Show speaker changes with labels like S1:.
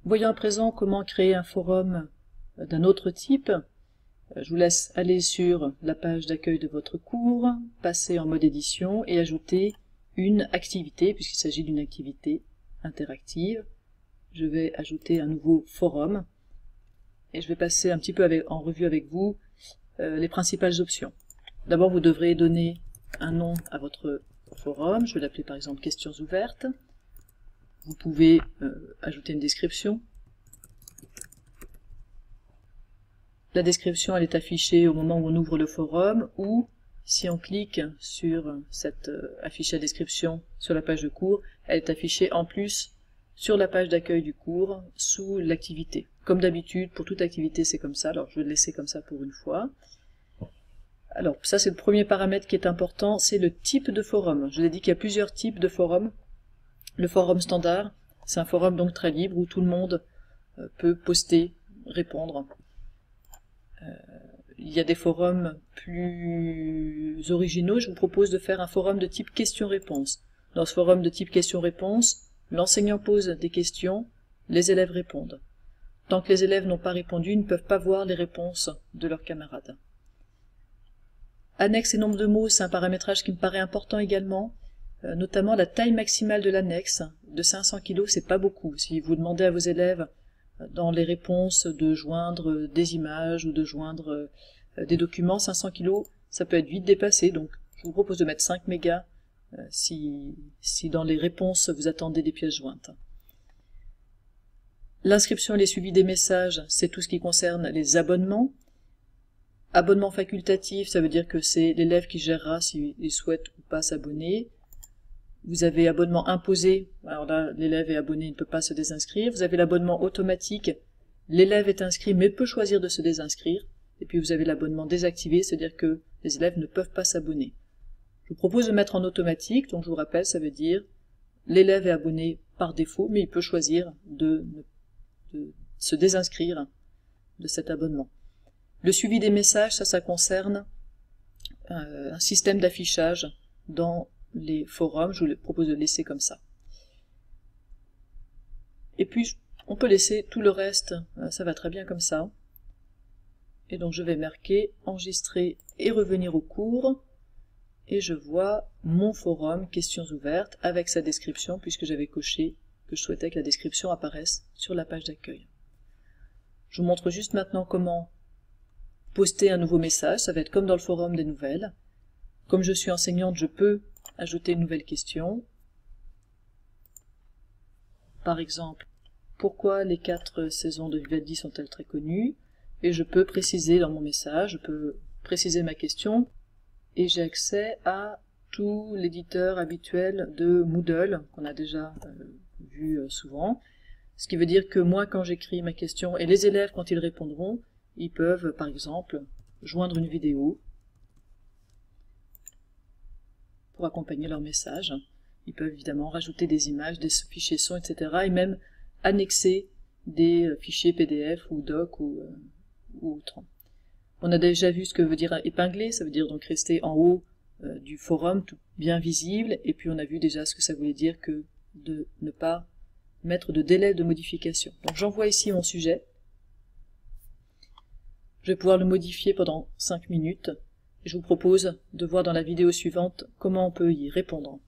S1: Voyons à présent comment créer un forum d'un autre type. Je vous laisse aller sur la page d'accueil de votre cours, passer en mode édition et ajouter une activité, puisqu'il s'agit d'une activité interactive. Je vais ajouter un nouveau forum et je vais passer un petit peu en revue avec vous les principales options. D'abord, vous devrez donner un nom à votre forum. Je vais l'appeler par exemple questions ouvertes. Vous pouvez ajouter une description. La description, elle est affichée au moment où on ouvre le forum, ou si on clique sur cette affiche à description sur la page de cours, elle est affichée en plus sur la page d'accueil du cours, sous l'activité. Comme d'habitude, pour toute activité, c'est comme ça. Alors, je vais le laisser comme ça pour une fois. Alors, ça, c'est le premier paramètre qui est important, c'est le type de forum. Je vous ai dit qu'il y a plusieurs types de forums. Le forum standard, c'est un forum donc très libre où tout le monde peut poster, répondre. Il y a des forums plus originaux. Je vous propose de faire un forum de type questions-réponses. Dans ce forum de type questions-réponses, l'enseignant pose des questions, les élèves répondent. Tant que les élèves n'ont pas répondu, ils ne peuvent pas voir les réponses de leurs camarades. Annexe et nombre de mots, c'est un paramétrage qui me paraît important également, notamment la taille maximale de l'annexe. De 500 kg, c'est pas beaucoup. Si vous demandez à vos élèves dans les réponses de joindre des images ou de joindre des documents, 500 kg, ça peut être vite dépassé, donc je vous propose de mettre 5 mégas si dans les réponses vous attendez des pièces jointes. L'inscription et les suivis des messages, c'est tout ce qui concerne les abonnements. Abonnement facultatif, ça veut dire que c'est l'élève qui gérera s'il souhaite ou pas s'abonner. Vous avez abonnement imposé, alors là l'élève est abonné, il ne peut pas se désinscrire. Vous avez l'abonnement automatique, l'élève est inscrit mais peut choisir de se désinscrire. Et puis vous avez l'abonnement désactivé, c'est-à-dire que les élèves ne peuvent pas s'abonner. Je vous propose de mettre en automatique, donc je vous rappelle, ça veut dire l'élève est abonné par défaut, mais il peut choisir de se désinscrire de cet abonnement. Le suivi des messages, ça concerne un système d'affichage dans les forums, je vous propose de laisser comme ça. Et puis, on peut laisser tout le reste, ça va très bien comme ça. Et donc je vais marquer enregistrer et revenir au cours. Et je vois mon forum questions ouvertes avec sa description, puisque j'avais coché que je souhaitais que la description apparaisse sur la page d'accueil. Je vous montre juste maintenant comment poster un nouveau message, ça va être comme dans le forum des nouvelles. Comme je suis enseignante, je peux ajouter une nouvelle question. Par exemple, pourquoi les 4 saisons de Vivaldi sont-elles très connues? Et je peux préciser dans mon message, je peux préciser ma question, et j'ai accès à tout l'éditeur habituel de Moodle, qu'on a déjà vu souvent. Ce qui veut dire que moi, quand j'écris ma question, et les élèves, quand ils répondront, ils peuvent, par exemple, joindre une vidéo pour accompagner leur message. Ils peuvent évidemment rajouter des images, des fichiers son, etc. et même annexer des fichiers PDF ou doc ou autre. On a déjà vu ce que veut dire épingler, ça veut dire donc rester en haut du forum, tout bien visible, et puis on a vu déjà ce que ça voulait dire que de ne pas mettre de délai de modification. Donc j'envoie ici mon sujet. Je vais pouvoir le modifier pendant 5 minutes. Je vous propose de voir dans la vidéo suivante comment on peut y répondre.